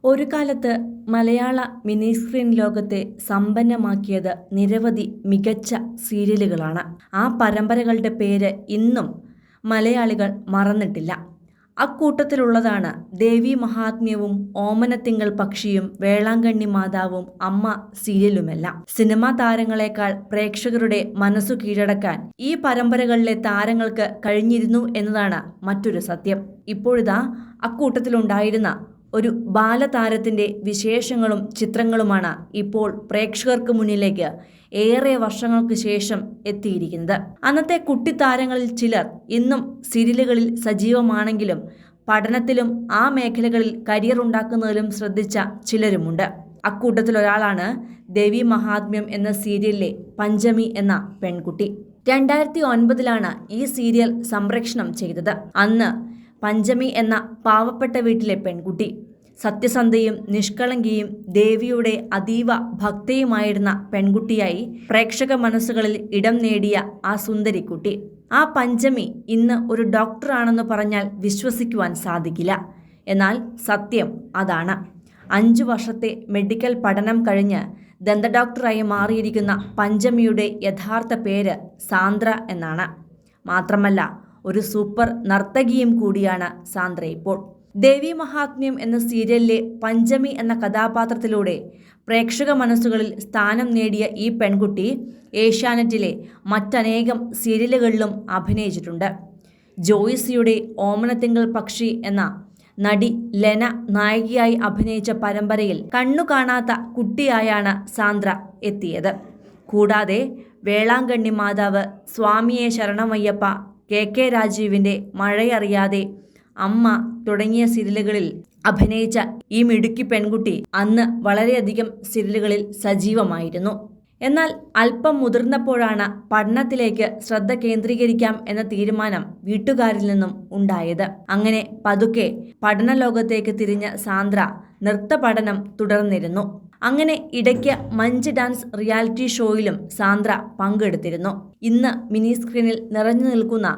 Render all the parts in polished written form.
ഒരു കാലത്ത് മലയാള mini screen ലോകത്തെ സമ്പന്നമാക്കിയത് നിരവധി മികച്ച സീരിയലുകളാണ്. ആ പരമ്പരകളുടെ പേര് ഇന്നും മലയാളികൾ മറന്നിട്ടില്ല. അക്കൂട്ടത്തിലുള്ളതാണ് ദേവി മഹാത്മ്യവും, ഓമനത്തിങ്കൾ പക്ഷിയും, വേളാങ്കണ്ണി മാതാവും, അമ്മ സീരിയലുമെല്ലാം. സിനിമാ താരങ്ങളെക്കാൾ പ്രേക്ഷകരുടെ മനസ്സു കീഴടക്കാൻ ഈ പരമ്പരകളിലെ താരങ്ങൾക്ക് കഴിഞ്ഞിരുന്നു എന്നതാണ് മറ്റൊരു സത്യം. ഇപ്പോഴിതാ അക്കൂട്ടത്തിലുണ്ടായിരുന്ന ഒരു ബാലതാരത്തിന്റെ വിശേഷങ്ങളും ചിത്രങ്ങളുമാണ് ഇപ്പോൾ പ്രേക്ഷകർക്ക് മുന്നിലേക്ക് ഏറെ വർഷങ്ങൾക്ക് ശേഷം എത്തിയിരിക്കുന്നത്. അന്നത്തെ കുട്ടിത്താരങ്ങളിൽ ചിലർ ഇന്നും സീരിയലുകളിൽ സജീവമാണെങ്കിലും പഠനത്തിലും ആ മേഖലകളിൽ കരിയർ ഉണ്ടാക്കുന്നതിലും ശ്രദ്ധിച്ച ചിലരുമുണ്ട്. അക്കൂട്ടത്തിലൊരാളാണ് ദേവി മഹാത്മ്യം എന്ന സീരിയലിലെ പഞ്ചമി എന്ന പെൺകുട്ടി. 2009 ഈ സീരിയൽ സംപ്രേഷണം ചെയ്തത്. അന്ന് പഞ്ചമി എന്ന പാവപ്പെട്ട വീട്ടിലെ പെൺകുട്ടി, സത്യസന്ധയും നിഷ്കളങ്കയും ദേവിയുടെ അതീവ ഭക്തയുമായിരുന്ന പെൺകുട്ടിയായി പ്രേക്ഷക മനസ്സുകളിൽ ഇടം നേടിയ ആ സുന്ദരിക്കുട്ടി, ആ പഞ്ചമി ഇന്ന് ഒരു ഡോക്ടറാണെന്ന് പറഞ്ഞാൽ വിശ്വസിക്കുവാൻ സാധിക്കില്ല. എന്നാൽ സത്യം അതാണ്. 5 വർഷത്തെ മെഡിക്കൽ പഠനം കഴിഞ്ഞ് ദന്ത ഡോക്ടറായി മാറിയിരിക്കുന്ന പഞ്ചമിയുടെ യഥാർത്ഥ പേര് സാന്ദ്ര എന്നാണ്. മാത്രമല്ല ഒരു സൂപ്പർ നർത്തകിയും കൂടിയാണ് സാന്ദ്ര ഇപ്പോൾ. ദേവി മഹാത്മ്യം എന്ന സീരിയലിലെ പഞ്ചമി എന്ന കഥാപാത്രത്തിലൂടെ പ്രേക്ഷക മനസ്സുകളിൽ സ്ഥാനം നേടിയ ഈ പെൺകുട്ടി ഏഷ്യാനെറ്റിലെ മറ്റനേകം സീരിയലുകളിലും അഭിനയിച്ചിട്ടുണ്ട്. ജോയ്സിയുടെ ഓമനത്തിങ്കൾ പക്ഷി എന്ന നടി ലെന നായികയായി അഭിനയിച്ച പരമ്പരയിൽ കണ്ണു കാണാത്ത കുട്ടിയായാണ് സാന്ദ്ര എത്തിയത്. കൂടാതെ വേളാങ്കണ്ണി മാതാവ്, സ്വാമിയെ ശരണമയ്യപ്പ, KK രാജീവിൻ്റെ മഴയറിയാതെ, അമ്മ തുടങ്ങിയ സീരിയലുകളിൽ അഭിനയിച്ച ഈ മിടുക്കി പെൺകുട്ടി അന്ന് വളരെയധികം സീരിയലുകളിൽ സജീവമായിരുന്നു. എന്നാൽ അല്പം മുതിർന്നപ്പോഴാണ് പഠനത്തിലേക്ക് ശ്രദ്ധ കേന്ദ്രീകരിക്കാം എന്ന തീരുമാനം വീട്ടുകാരിൽ നിന്നും ഉണ്ടായത്. അങ്ങനെ പതുക്കെ പഠനലോകത്തേക്ക് തിരിഞ്ഞ സാന്ദ്ര നൃത്ത പഠനം തുടർന്നിരുന്നു. അങ്ങനെ ഇടയ്ക്ക് മഞ്ച് ഡാൻസ് റിയാലിറ്റി ഷോയിലും സാന്ദ്ര പങ്കെടുത്തിരുന്നു. ഇന്ന് മിനി സ്ക്രീനിൽ നിറഞ്ഞു നിൽക്കുന്ന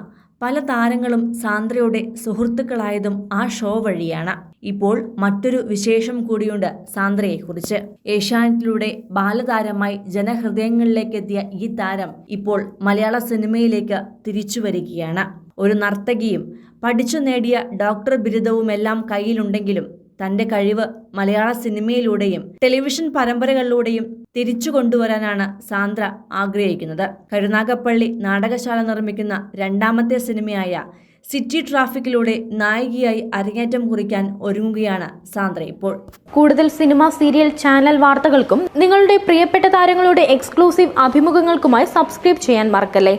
പല താരങ്ങളും സാന്ദ്രയുടെ സുഹൃത്തുക്കളായതും ആ ഷോ വഴിയാണ്. ഇപ്പോൾ മറ്റൊരു വിശേഷം കൂടിയുണ്ട് സാന്ദ്രയെക്കുറിച്ച്. ഏഷ്യാനെറ്റിലൂടെ ബാലതാരമായി ജനഹൃദയങ്ങളിലേക്ക് എത്തിയ ഈ താരം ഇപ്പോൾ മലയാള സിനിമയിലേക്ക് തിരിച്ചു വരികയാണ്. ഒരു നർത്തകിയും പഠിച്ചു നേടിയ ഡോക്ടർ ബിരുദവുമെല്ലാം കയ്യിലുണ്ടെങ്കിലും തന്റെ കഴിവ് മലയാള സിനിമയിലൂടെയും ടെലിവിഷൻ പരമ്പരകളിലൂടെയും തിരിച്ചു കൊണ്ടുവരാനാണ് സാന്ദ്ര ആഗ്രഹിക്കുന്നത്. കരുനാഗപ്പള്ളി നാടകശാല നിർമ്മിക്കുന്ന 2ാമത്തെ സിനിമയായ സിറ്റി ട്രാഫിക്കിലൂടെ നായികയായി അരങ്ങേറ്റം കുറിക്കാൻ ഒരുങ്ങുകയാണ് സാന്ദ്ര ഇപ്പോൾ. കൂടുതൽ സിനിമ, സീരിയൽ, ചാനൽ വാർത്തകൾക്കും നിങ്ങളുടെ പ്രിയപ്പെട്ട താരങ്ങളുടെ എക്സ്ക്ലൂസീവ് അഭിമുഖങ്ങൾക്കുമായി സബ്സ്ക്രൈബ് ചെയ്യാൻ മറക്കല്ലേ.